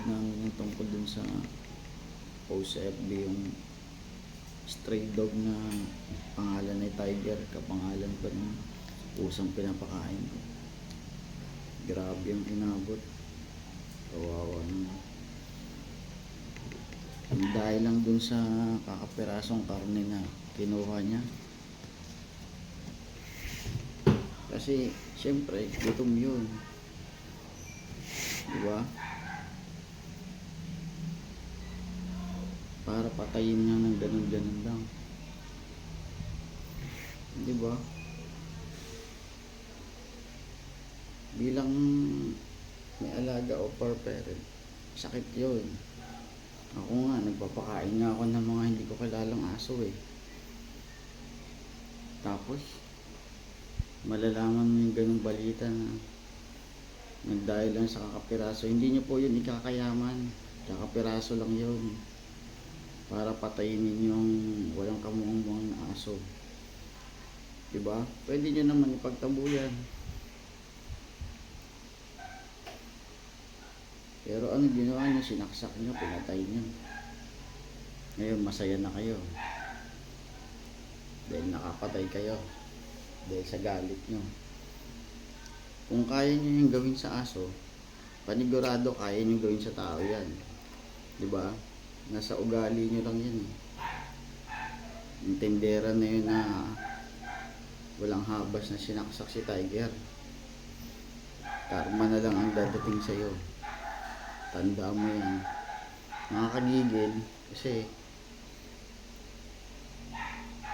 namin yung tungkol dun sa post sa FB yung stray dog na pangalan ay Tiger, kapangalan pa ng pusang pinapakain ko. Grabe yung inabot, kawawa naman. Dahil lang dun sa kakapirasong karne na kinuha niya, kasi syempre gutom yun, diba? Para patayin niya ng ganun-ganun lang, diba? Bilang may alaga o per parent, sakit yun. Ako nga, nagpapakain nga ako ng mga hindi ko kilalang aso eh. Tapos malalaman mo yung ganung balita na nagdahil lang sa kakapiraso. Hindi nyo po yun ikakayaman, kakapiraso lang yun para patayin yung walang kamuang-muang na aso, diba? Pwede nyo naman ipagtabuyan, pero ano ginawa nyo? Sinaksak nyo, pinatay nyo. Ngayon masaya na kayo dahil nakapatay kayo dahil sa galit nyo. Kung kaya nyo yung gawin sa aso, panigurado kaya nyo gawin sa tao yan, diba? Nasa ugali nyo lang yan eh. Yung tindera na yun na walang habas na sinaksak si Tiger, karma na lang ang dadating sa'yo. Tanda mo yan. Nakakagigil kasi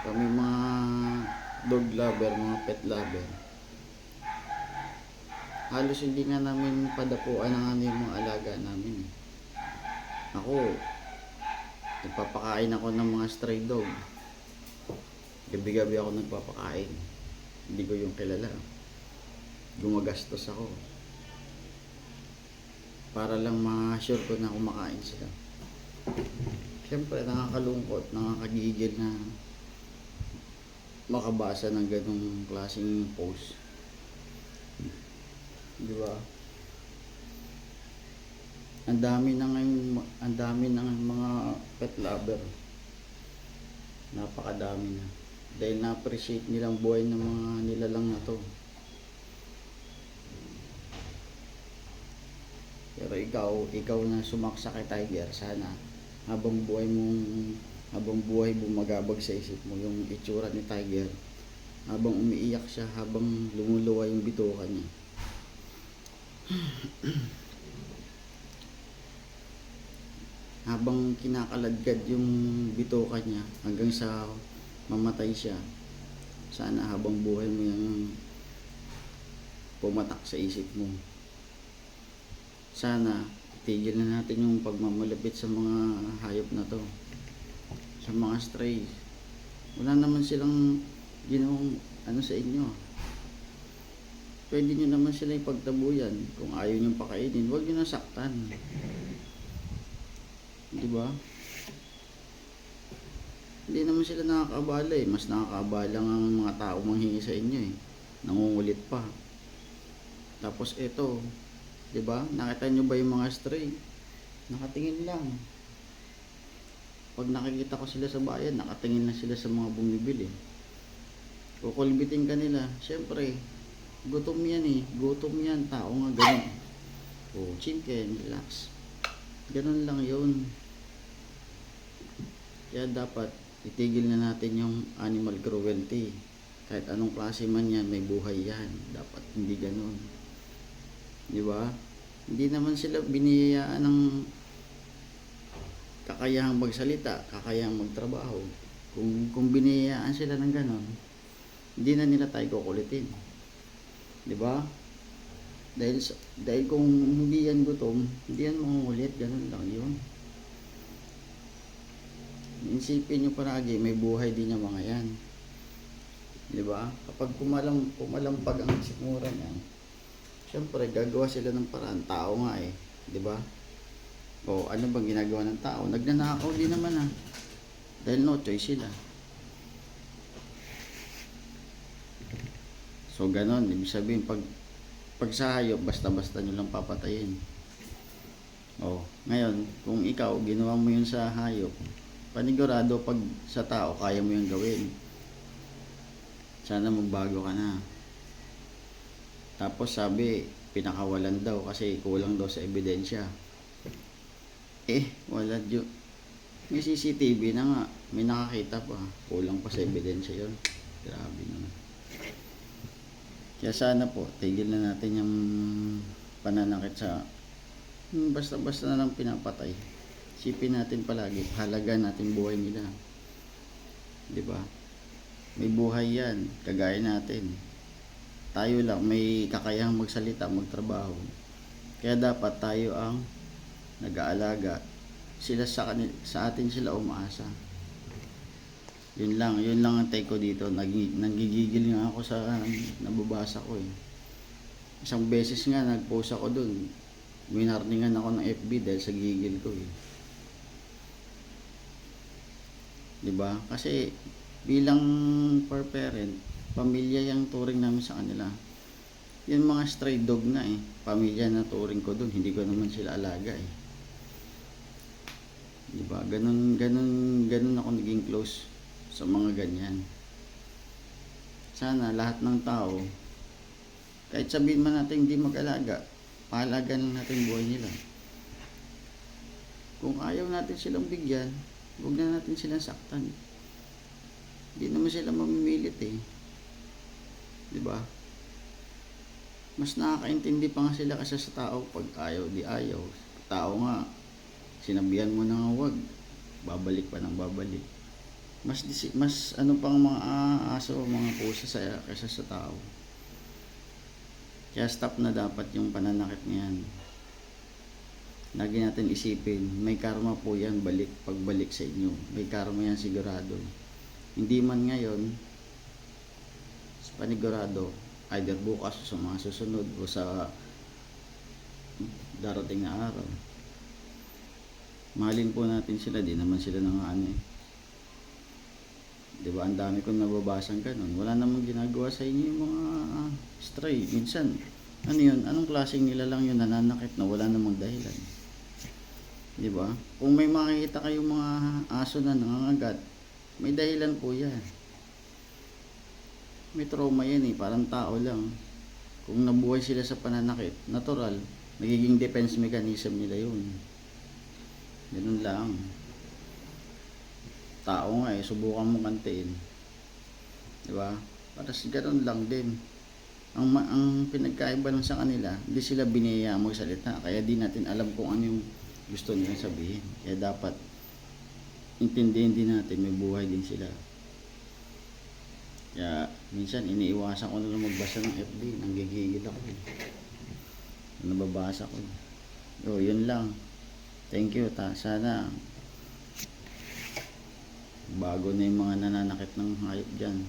kami mga dog lover, mga pet lover, halos hindi nga namin padapuan ang ano yung mga alaga namin eh. Ako, nagpapakain ako ng mga stray dog. Gabi-gabi ako nagpapakain. Hindi ko yung kilala. Gumagastos ako para lang ma-sure ko na kumakain sila. Siyempre nakakalungkot, nakakagigil na makabasa ng ganong klaseng post, di ba? Ang dami na mga pet lover, napakadami na, dahil na-appreciate nilang buhay ng mga nilalang na to. Pero ikaw na sumaksak kay Tiger, sana habang buhay bumagabag sa isip mo yung itsura ni Tiger, habang umiiyak siya, habang lumuluwa yung bituka niya. Habang kinakaladkad yung bituka niya hanggang sa mamatay siya, sana habang buhay mo yung pumatak sa isip mo. Sana tigil na natin yung pagmamalapit sa mga hayop na to, sa mga stray. Wala naman silang ginawang ano sa inyo. Pwede nyo naman sila ipagtabuyan. Kung ayaw nyo pakainin, huwag nyo nasaktan, diba? Hindi naman sila nakakaabala eh. Mas nakakaabala ang mga tao manghingi sa inyo eh. Nangungulit pa. Tapos eto, diba? Nakita nyo ba yung mga stray? Nakatingin lang. Pag nakikita ko sila sa bayan, nakatingin na sila sa mga bumibili. Kukulbitin ka nila. Siyempre, gutom yan eh. Gutom yan. Tao nga ganun. Oh, chicken, relax. Ganun lang yun. Kaya dapat itigil na natin yung animal cruelty. Kahit anong klase man yan, may buhay yan. Dapat hindi ganun. Diba? Hindi naman sila biniyayaan ng kakayahang magsalita, kakayahang magtrabaho. Kung biniyayaan sila ng ganon, hindi na nila tayo kukulitin, diba? Dahil kung hindi yan gutom, hindi yan mangungulit, ganon lang yun. Isipin nyo paragi, may buhay din yung mga yan, diba? Kapag pumalampag ang sikmura niyan, siyempre gagawa sila ng paraan. Tao nga eh, diba? O ano bang ginagawa ng tao? Nagnanakaw din naman ah, dahil no choice sila. So ganon, ibig sabihin pag sa hayop, basta-basta nyo lang papatayin. Oh, ngayon, kung ikaw ginawa mo yun sa hayop, panigurado pag sa tao kaya mo yung gawin. Sana magbago ka na. Tapos sabi, pinakawalan daw kasi kulang daw sa ebidensya. Wala dyo. May CCTV na nga, may nakakita pa. Kulang pa sa ebidensya yun. Grabe naman. Kaya sana po, tigil na natin yung pananakit sa basta-basta na lang pinapatay. Sipin natin palagi, halaga natin buhay nila. 'Di ba? May buhay 'yan, kagaya natin. Tayo lang may kakayahang magsalita, magtrabaho. Kaya dapat tayo ang nag-aalaga. Sila sa atin sila umaasa. Yun lang ang take ko dito. Nagigigil nga ako sa nababasa ko eh. Isang beses nga nag-post ako dun. Winarningan ako ng FB dahil sa gigil ko eh. 'Di ba? Kasi bilang per parent, pamilya yung turing namin sa kanila. Yung mga stray dog na eh, pamilya na turing ko dun, hindi ko naman sila alaga eh. 'Di ba? Ganun ako naging close sa mga ganyan. Sana lahat ng tao, kahit sabihin man natin hindi mag-alaga, pahalagan lang natin buhay nila. Kung ayaw natin silang bigyan, huwag na natin silang saktan. Hindi naman sila mamimilit eh. 'Di ba? Mas nakakaintindi pa nga sila kasi sa tao pag ayaw di ayaw. Tao nga, sinabihan mo na nga huwag, babalik pa ng babalik. Mas ano pang mga aso, mga pusa kaysa sa tao. Kaya stop na dapat yung pananakit niyan. Lagi natin isipin, may karma po yan pagbalik sa inyo. May karma yan sigurado. Hindi man ngayon, sa panigurado, either bukas o sa mga susunod o sa darating na araw. Mahalin po natin sila, di naman sila nangaano eh. Diba, ang dami kong nababasang ganun. Wala namang ginagawa sa inyo yung mga stray. Minsan, ano yun? Anong klaseng nila lang yun nananakit na wala namang dahilan? Diba? Kung may makikita kayong mga aso na nangangagat, may dahilan po yan. May trauma yan eh, parang tao lang. Kung nabuhay sila sa pananakit, natural, nagiging defense mechanism nila yun. Ganun lang. Tao nga eh, subukan mo kantiin. Diba? Para ganoon lang din. Ang pinagkaiba lang sa kanila, hindi sila biniyaya magsalita. Kaya di natin alam kung ano yung gusto nilang sabihin. Kaya dapat intindihin din natin, may buhay din sila. Kaya minsan iniiwasan ko na lang magbasa ng FB. Nanggigigil ako. Nababasa ko. Yun lang. Thank you. Sana bago na yung mga nananakit ng hayop dyan.